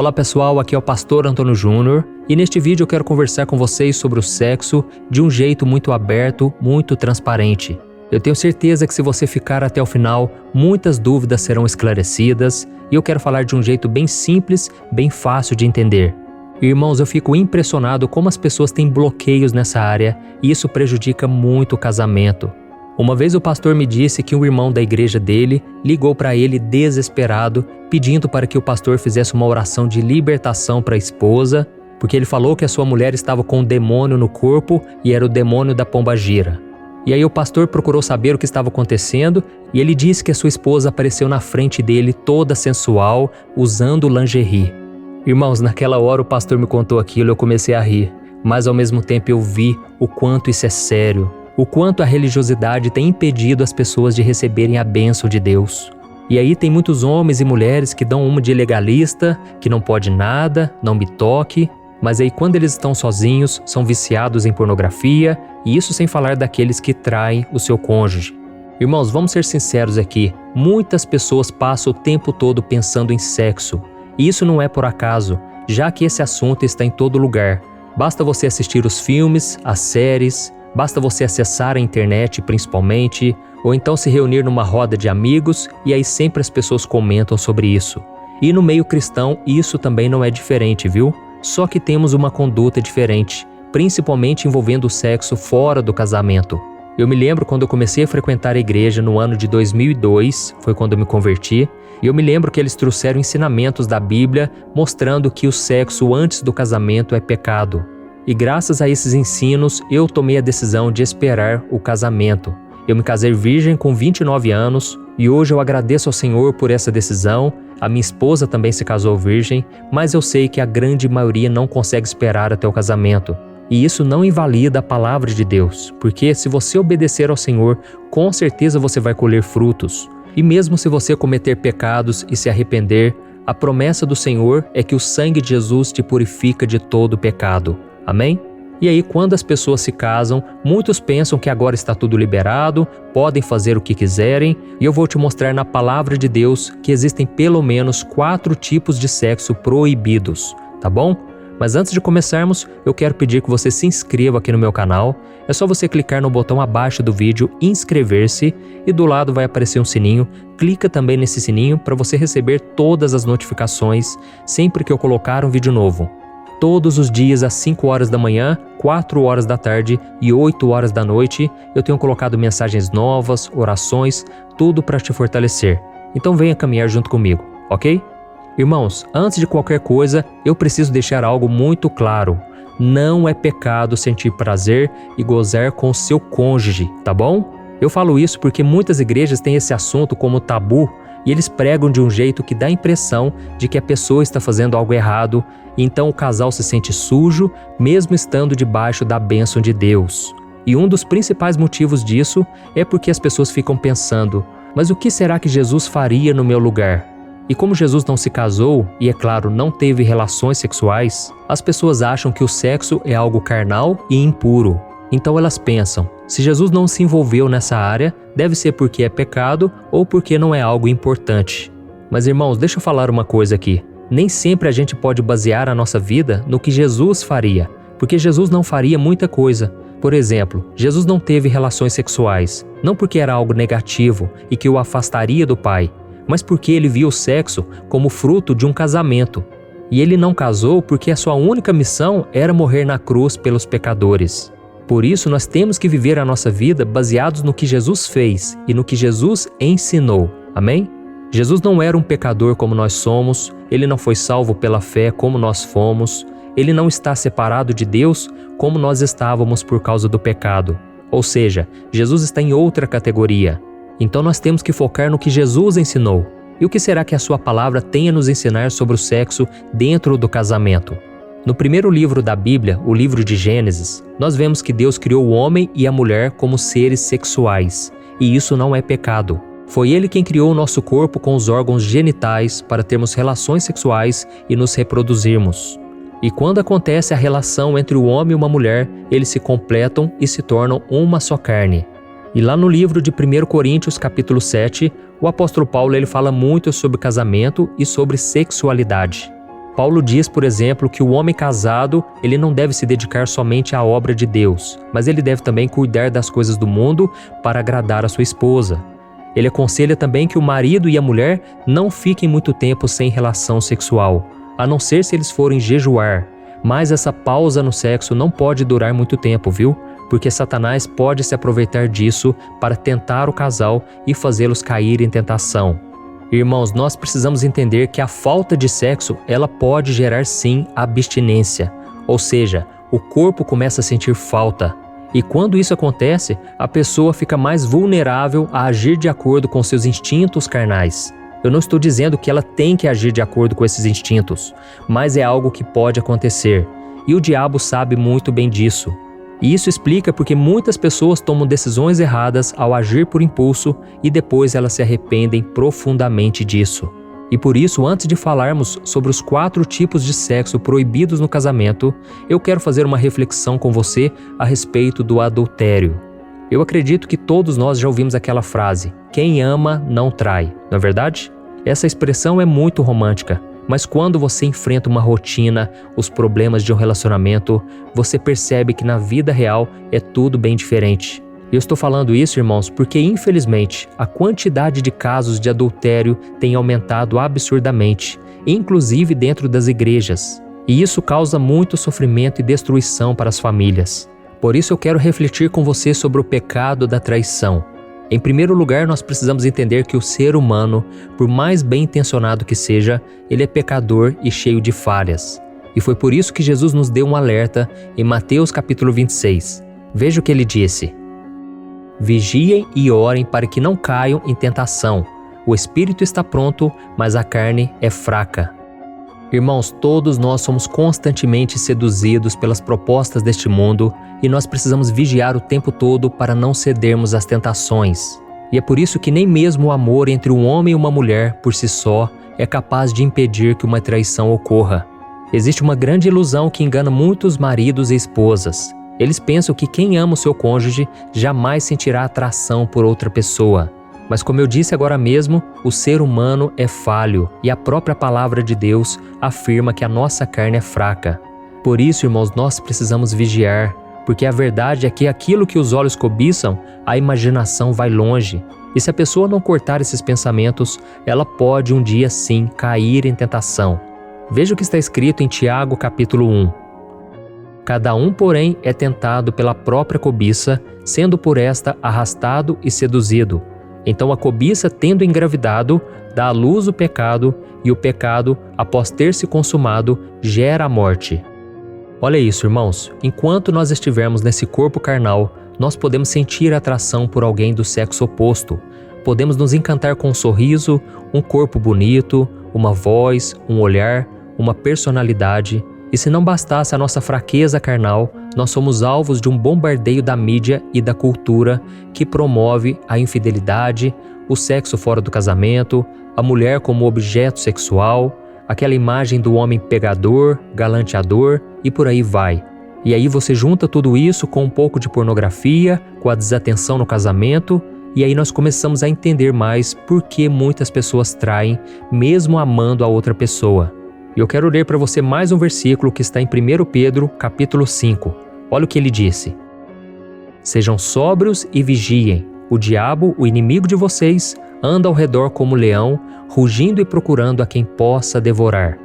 Olá pessoal, aqui é o Pastor Antônio Júnior e neste vídeo eu quero conversar com vocês sobre o sexo de um jeito muito aberto, muito transparente. Eu tenho certeza que se você ficar até o final, muitas dúvidas serão esclarecidas e eu quero falar de um jeito bem simples, bem fácil de entender. Irmãos, eu fico impressionado como as pessoas têm bloqueios nessa área e isso prejudica muito o casamento. Uma vez o pastor me disse que um irmão da igreja dele ligou para ele desesperado, pedindo para que o pastor fizesse uma oração de libertação para a esposa, porque ele falou que a sua mulher estava com um demônio no corpo e era o demônio da pombagira. E aí o pastor procurou saber o que estava acontecendo e ele disse que a sua esposa apareceu na frente dele toda sensual, usando lingerie. Irmãos, naquela hora o pastor me contou aquilo e eu comecei a rir, mas ao mesmo tempo eu vi o quanto isso é sério. O quanto a religiosidade tem impedido as pessoas de receberem a bênção de Deus. E aí tem muitos homens e mulheres que dão uma de legalista, que não pode nada, não me toque, mas aí quando eles estão sozinhos, são viciados em pornografia, e isso sem falar daqueles que traem o seu cônjuge. Irmãos, vamos ser sinceros aqui, muitas pessoas passam o tempo todo pensando em sexo, e isso não é por acaso, já que esse assunto está em todo lugar. Basta você assistir os filmes, as séries, basta você acessar a internet principalmente, ou então se reunir numa roda de amigos e aí sempre as pessoas comentam sobre isso. E no meio cristão isso também não é diferente, viu? Só que temos uma conduta diferente, principalmente envolvendo o sexo fora do casamento. Eu me lembro quando eu comecei a frequentar a igreja no ano de 2002, foi quando eu me converti, e eu me lembro que eles trouxeram ensinamentos da Bíblia mostrando que o sexo antes do casamento é pecado. E graças a esses ensinos, eu tomei a decisão de esperar o casamento. Eu me casei virgem com 29 anos e hoje eu agradeço ao Senhor por essa decisão. A minha esposa também se casou virgem, mas eu sei que a grande maioria não consegue esperar até o casamento. E isso não invalida a palavra de Deus, porque se você obedecer ao Senhor, com certeza você vai colher frutos. E mesmo se você cometer pecados e se arrepender, a promessa do Senhor é que o sangue de Jesus te purifica de todo pecado. Amém? E aí, quando as pessoas se casam, muitos pensam que agora está tudo liberado, podem fazer o que quiserem, e eu vou te mostrar na palavra de Deus que existem pelo menos 4 tipos de sexo proibidos, tá bom? Mas antes de começarmos, eu quero pedir que você se inscreva aqui no meu canal. É só você clicar no botão abaixo do vídeo, inscrever-se, e do lado vai aparecer um sininho. Clica também nesse sininho para você receber todas as notificações sempre que eu colocar um vídeo novo. Todos os dias às 5 horas da manhã, 4 horas da tarde e 8 horas da noite, eu tenho colocado mensagens novas, orações, tudo para te fortalecer. Então venha caminhar junto comigo, ok? Irmãos, antes de qualquer coisa, eu preciso deixar algo muito claro. Não é pecado sentir prazer e gozar com o seu cônjuge, tá bom? Eu falo isso porque muitas igrejas têm esse assunto como tabu, e eles pregam de um jeito que dá a impressão de que a pessoa está fazendo algo errado, e então o casal se sente sujo, mesmo estando debaixo da bênção de Deus. E um dos principais motivos disso é porque as pessoas ficam pensando, mas o que será que Jesus faria no meu lugar? E como Jesus não se casou, e é claro, não teve relações sexuais, as pessoas acham que o sexo é algo carnal e impuro. Então elas pensam, se Jesus não se envolveu nessa área, deve ser porque é pecado ou porque não é algo importante. Mas irmãos, deixa eu falar uma coisa aqui. Nem sempre a gente pode basear a nossa vida no que Jesus faria, porque Jesus não faria muita coisa. Por exemplo, Jesus não teve relações sexuais, não porque era algo negativo e que o afastaria do Pai, mas porque ele viu o sexo como fruto de um casamento. E ele não casou porque a sua única missão era morrer na cruz pelos pecadores. Por isso, nós temos que viver a nossa vida baseados no que Jesus fez e no que Jesus ensinou. Amém? Jesus não era um pecador como nós somos, ele não foi salvo pela fé como nós fomos, ele não está separado de Deus como nós estávamos por causa do pecado. Ou seja, Jesus está em outra categoria. Então nós temos que focar no que Jesus ensinou. E o que será que a sua palavra tem a nos ensinar sobre o sexo dentro do casamento? No primeiro livro da Bíblia, o livro de Gênesis, nós vemos que Deus criou o homem e a mulher como seres sexuais, e isso não é pecado. Foi Ele quem criou o nosso corpo com os órgãos genitais para termos relações sexuais e nos reproduzirmos. E quando acontece a relação entre o homem e uma mulher, eles se completam e se tornam uma só carne. E lá no livro de 1 Coríntios, capítulo 7, o apóstolo Paulo ele fala muito sobre casamento e sobre sexualidade. Paulo diz, por exemplo, que o homem casado, ele não deve se dedicar somente à obra de Deus, mas ele deve também cuidar das coisas do mundo para agradar a sua esposa. Ele aconselha também que o marido e a mulher não fiquem muito tempo sem relação sexual, a não ser se eles forem jejuar. Mas essa pausa no sexo não pode durar muito tempo, viu? Porque Satanás pode se aproveitar disso para tentar o casal e fazê-los cair em tentação. Irmãos, nós precisamos entender que a falta de sexo, ela pode gerar sim abstinência, ou seja, o corpo começa a sentir falta. E quando isso acontece, a pessoa fica mais vulnerável a agir de acordo com seus instintos carnais. Eu não estou dizendo que ela tem que agir de acordo com esses instintos, mas é algo que pode acontecer. E o diabo sabe muito bem disso. E isso explica porque muitas pessoas tomam decisões erradas ao agir por impulso e depois elas se arrependem profundamente disso. E por isso, antes de falarmos sobre os 4 tipos de sexo proibidos no casamento, eu quero fazer uma reflexão com você a respeito do adultério. Eu acredito que todos nós já ouvimos aquela frase, quem ama não trai, não é verdade? Essa expressão é muito romântica, mas quando você enfrenta uma rotina, os problemas de um relacionamento, você percebe que na vida real é tudo bem diferente. Eu estou falando isso, irmãos, porque infelizmente a quantidade de casos de adultério tem aumentado absurdamente, inclusive dentro das igrejas. E isso causa muito sofrimento e destruição para as famílias. Por isso eu quero refletir com você sobre o pecado da traição. Em primeiro lugar, nós precisamos entender que o ser humano, por mais bem intencionado que seja, ele é pecador e cheio de falhas. E foi por isso que Jesus nos deu um alerta em Mateus capítulo 26. Veja o que ele disse. Vigiem e orem para que não caiam em tentação. O espírito está pronto, mas a carne é fraca. Irmãos, todos nós somos constantemente seduzidos pelas propostas deste mundo e nós precisamos vigiar o tempo todo para não cedermos às tentações. E é por isso que nem mesmo o amor entre um homem e uma mulher, por si só, é capaz de impedir que uma traição ocorra. Existe uma grande ilusão que engana muitos maridos e esposas. Eles pensam que quem ama o seu cônjuge jamais sentirá atração por outra pessoa. Mas como eu disse agora mesmo, o ser humano é falho e a própria palavra de Deus afirma que a nossa carne é fraca. Por isso, irmãos, nós precisamos vigiar, porque a verdade é que aquilo que os olhos cobiçam, a imaginação vai longe. E se a pessoa não cortar esses pensamentos, ela pode um dia sim cair em tentação. Veja o que está escrito em Tiago capítulo 1. Cada um, porém, é tentado pela própria cobiça, sendo por esta arrastado e seduzido. Então a cobiça, tendo engravidado, dá à luz o pecado, e o pecado, após ter se consumado, gera a morte. Olha isso, irmãos, enquanto nós estivermos nesse corpo carnal, nós podemos sentir atração por alguém do sexo oposto. Podemos nos encantar com um sorriso, um corpo bonito, uma voz, um olhar, uma personalidade. E se não bastasse a nossa fraqueza carnal, nós somos alvos de um bombardeio da mídia e da cultura que promove a infidelidade, o sexo fora do casamento, a mulher como objeto sexual, aquela imagem do homem pegador, galanteador e por aí vai. E aí você junta tudo isso com um pouco de pornografia, com a desatenção no casamento, e aí nós começamos a entender mais por que muitas pessoas traem, mesmo amando a outra pessoa. E eu quero ler para você mais um versículo que está em 1 Pedro, capítulo 5. Olha o que ele disse. Sejam sóbrios e vigiem. O diabo, o inimigo de vocês, anda ao redor como leão, rugindo e procurando a quem possa devorar.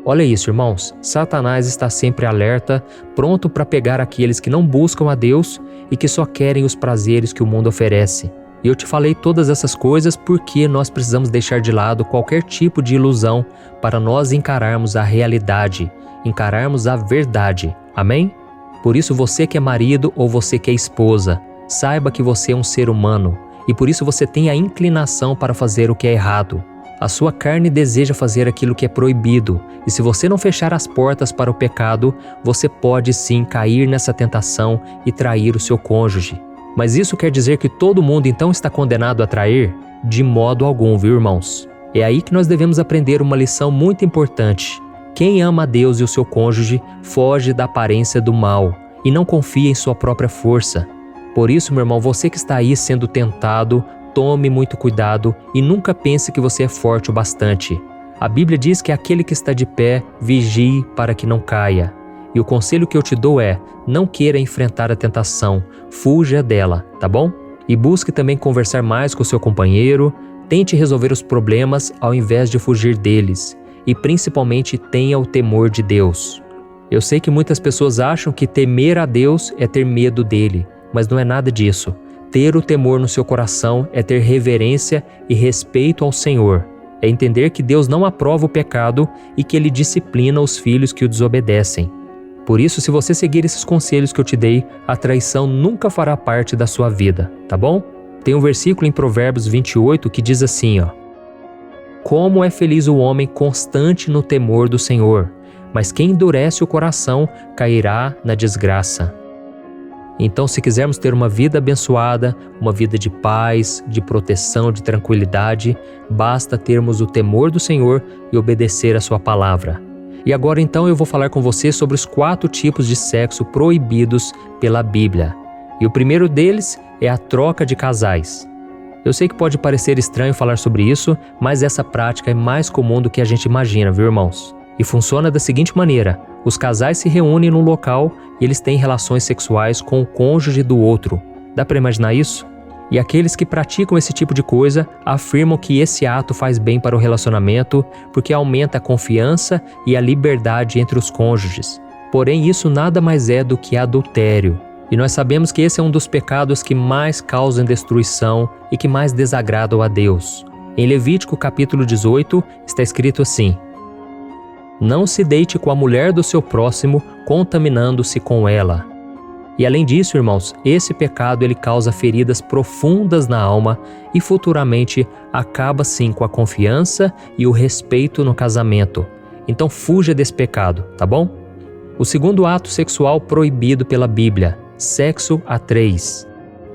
Olha isso, irmãos. Satanás está sempre alerta, pronto para pegar aqueles que não buscam a Deus e que só querem os prazeres que o mundo oferece. E eu te falei todas essas coisas porque nós precisamos deixar de lado qualquer tipo de ilusão para nós encararmos a realidade, encararmos a verdade. Amém? Por isso você que é marido ou você que é esposa, saiba que você é um ser humano e por isso você tem a inclinação para fazer o que é errado. A sua carne deseja fazer aquilo que é proibido e se você não fechar as portas para o pecado, você pode sim cair nessa tentação e trair o seu cônjuge. Mas isso quer dizer que todo mundo então está condenado a trair? De modo algum, viu, irmãos? É aí que nós devemos aprender uma lição muito importante. Quem ama a Deus e o seu cônjuge foge da aparência do mal e não confia em sua própria força. Por isso, meu irmão, você que está aí sendo tentado, tome muito cuidado e nunca pense que você é forte o bastante. A Bíblia diz que aquele que está de pé, vigie para que não caia. E o conselho que eu te dou é, não queira enfrentar a tentação, fuja dela, tá bom? E busque também conversar mais com o seu companheiro, tente resolver os problemas ao invés de fugir deles. E principalmente tenha o temor de Deus. Eu sei que muitas pessoas acham que temer a Deus é ter medo dele, mas não é nada disso. Ter o temor no seu coração é ter reverência e respeito ao Senhor. É entender que Deus não aprova o pecado e que Ele disciplina os filhos que o desobedecem. Por isso, se você seguir esses conselhos que eu te dei, a traição nunca fará parte da sua vida, tá bom? Tem um versículo em Provérbios 28 que diz assim, Como é feliz o homem constante no temor do Senhor, mas quem endurece o coração cairá na desgraça. Então, se quisermos ter uma vida abençoada, uma vida de paz, de proteção, de tranquilidade, basta termos o temor do Senhor e obedecer a sua palavra. E agora então eu vou falar com você sobre os 4 tipos de sexo proibidos pela Bíblia. E o primeiro deles é a troca de casais. Eu sei que pode parecer estranho falar sobre isso, mas essa prática é mais comum do que a gente imagina, viu, irmãos? E funciona da seguinte maneira: os casais se reúnem num local e eles têm relações sexuais com o cônjuge do outro. Dá para imaginar isso? E aqueles que praticam esse tipo de coisa afirmam que esse ato faz bem para o relacionamento porque aumenta a confiança e a liberdade entre os cônjuges. Porém, isso nada mais é do que adultério. E nós sabemos que esse é um dos pecados que mais causam destruição e que mais desagradam a Deus. Em Levítico capítulo 18 está escrito assim: Não se deite com a mulher do seu próximo, contaminando-se com ela. E além disso, irmãos, esse pecado ele causa feridas profundas na alma e futuramente acaba sim com a confiança e o respeito no casamento. Então fuja desse pecado, tá bom? O segundo ato sexual proibido pela Bíblia, sexo a 3.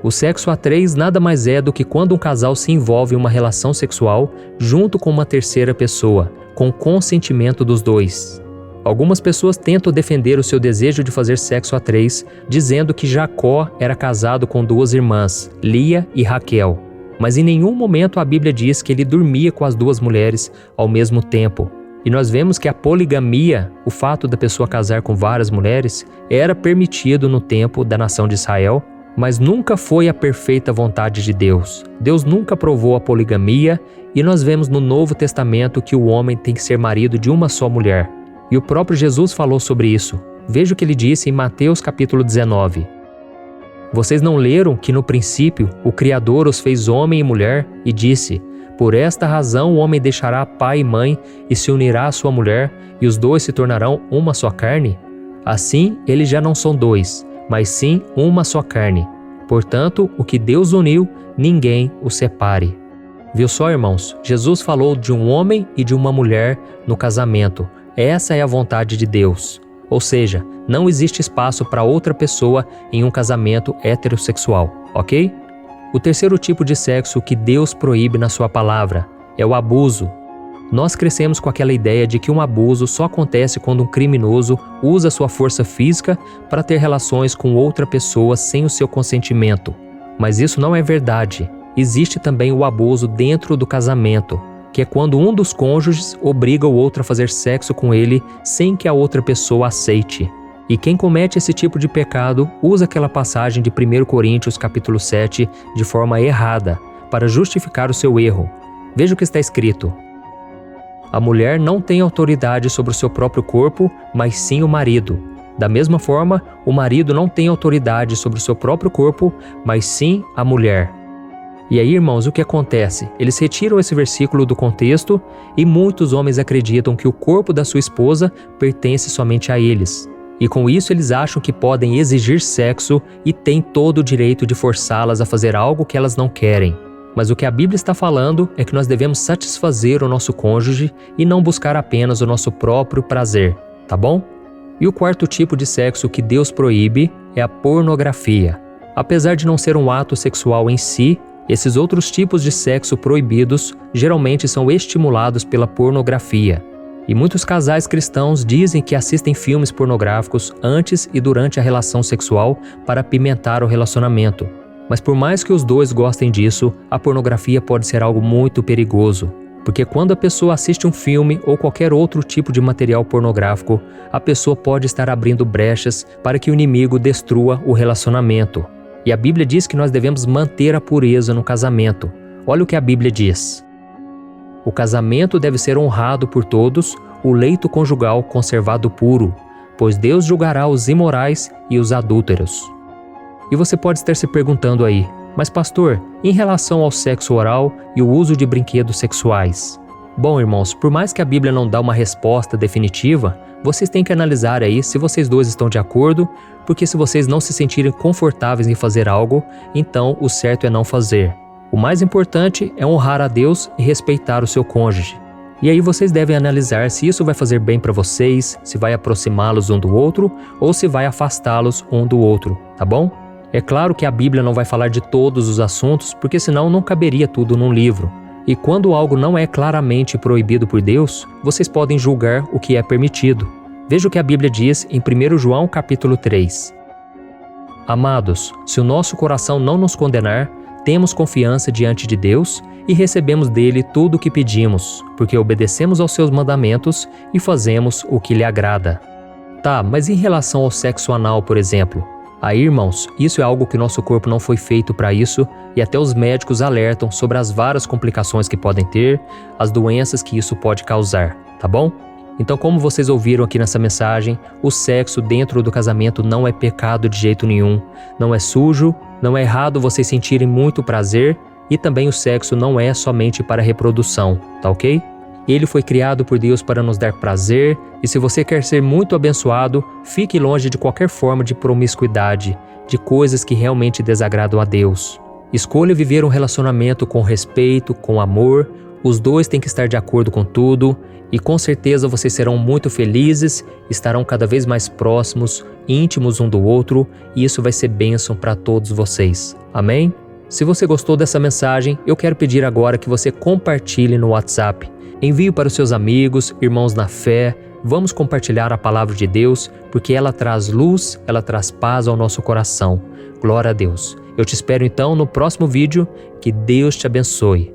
O sexo a 3 nada mais é do que quando um casal se envolve em uma relação sexual junto com uma terceira pessoa, com consentimento dos dois. Algumas pessoas tentam defender o seu desejo de fazer sexo a 3, dizendo que Jacó era casado com 2 irmãs, Lia e Raquel. Mas em nenhum momento a Bíblia diz que ele dormia com as 2 mulheres ao mesmo tempo. E nós vemos que a poligamia, o fato da pessoa casar com várias mulheres, era permitido no tempo da nação de Israel, mas nunca foi a perfeita vontade de Deus. Deus nunca aprovou a poligamia e nós vemos no Novo Testamento que o homem tem que ser marido de uma só mulher. E o próprio Jesus falou sobre isso. Veja o que ele disse em Mateus capítulo 19. Vocês não leram que no princípio o Criador os fez homem e mulher e disse: Por esta razão o homem deixará pai e mãe e se unirá à sua mulher e os 2 se tornarão uma só carne? Assim eles já não são 2, mas sim uma só carne. Portanto, o que Deus uniu, ninguém o separe. Viu só, irmãos? Jesus falou de um homem e de uma mulher no casamento. Essa é a vontade de Deus. Ou seja, não existe espaço para outra pessoa em um casamento heterossexual, ok? O terceiro tipo de sexo que Deus proíbe na sua palavra é o abuso. Nós crescemos com aquela ideia de que um abuso só acontece quando um criminoso usa sua força física para ter relações com outra pessoa sem o seu consentimento. Mas isso não é verdade. Existe também o abuso dentro do casamento, que é quando um dos cônjuges obriga o outro a fazer sexo com ele sem que a outra pessoa aceite. E quem comete esse tipo de pecado usa aquela passagem de 1 Coríntios capítulo 7 de forma errada, para justificar o seu erro. Veja o que está escrito: A mulher não tem autoridade sobre o seu próprio corpo, mas sim o marido. Da mesma forma, o marido não tem autoridade sobre o seu próprio corpo, mas sim a mulher. E aí, irmãos, o que acontece? Eles retiram esse versículo do contexto e muitos homens acreditam que o corpo da sua esposa pertence somente a eles. E com isso eles acham que podem exigir sexo e têm todo o direito de forçá-las a fazer algo que elas não querem. Mas o que a Bíblia está falando é que nós devemos satisfazer o nosso cônjuge e não buscar apenas o nosso próprio prazer, tá bom? E o quarto tipo de sexo que Deus proíbe é a pornografia. Apesar de não ser um ato sexual em si, esses outros tipos de sexo proibidos geralmente são estimulados pela pornografia. E muitos casais cristãos dizem que assistem filmes pornográficos antes e durante a relação sexual para apimentar o relacionamento. Mas por mais que os dois gostem disso, a pornografia pode ser algo muito perigoso. Porque quando a pessoa assiste um filme ou qualquer outro tipo de material pornográfico, a pessoa pode estar abrindo brechas para que o inimigo destrua o relacionamento. E a Bíblia diz que nós devemos manter a pureza no casamento. Olha o que a Bíblia diz. O casamento deve ser honrado por todos, o leito conjugal conservado puro, pois Deus julgará os imorais e os adúlteros. E você pode estar se perguntando aí, mas pastor, em relação ao sexo oral e o uso de brinquedos sexuais? Bom, irmãos, por mais que a Bíblia não dá uma resposta definitiva, vocês têm que analisar aí se vocês dois estão de acordo, porque se vocês não se sentirem confortáveis em fazer algo, então o certo é não fazer. O mais importante é honrar a Deus e respeitar o seu cônjuge. E aí vocês devem analisar se isso vai fazer bem para vocês, se vai aproximá-los um do outro ou se vai afastá-los um do outro, tá bom? É claro que a Bíblia não vai falar de todos os assuntos, porque senão não caberia tudo num livro. E quando algo não é claramente proibido por Deus, vocês podem julgar o que é permitido. Veja o que a Bíblia diz em 1 João capítulo 3. Amados, se o nosso coração não nos condenar, temos confiança diante de Deus e recebemos dele tudo o que pedimos, porque obedecemos aos seus mandamentos e fazemos o que lhe agrada. Tá, mas em relação ao sexo anal, por exemplo? Aí, irmãos, isso é algo que nosso corpo não foi feito para isso e até os médicos alertam sobre as várias complicações que podem ter, as doenças que isso pode causar, tá bom? Então, como vocês ouviram aqui nessa mensagem, o sexo dentro do casamento não é pecado de jeito nenhum, não é sujo, não é errado vocês sentirem muito prazer e também o sexo não é somente para reprodução, tá ok? Ele foi criado por Deus para nos dar prazer e se você quer ser muito abençoado, fique longe de qualquer forma de promiscuidade, de coisas que realmente desagradam a Deus. Escolha viver um relacionamento com respeito, com amor, os dois têm que estar de acordo com tudo e com certeza vocês serão muito felizes, estarão cada vez mais próximos, íntimos um do outro e isso vai ser bênção para todos vocês. Amém? Se você gostou dessa mensagem, eu quero pedir agora que você compartilhe no WhatsApp. Envie para os seus amigos, irmãos na fé, vamos compartilhar a palavra de Deus, porque ela traz luz, ela traz paz ao nosso coração. Glória a Deus. Eu te espero então no próximo vídeo, que Deus te abençoe.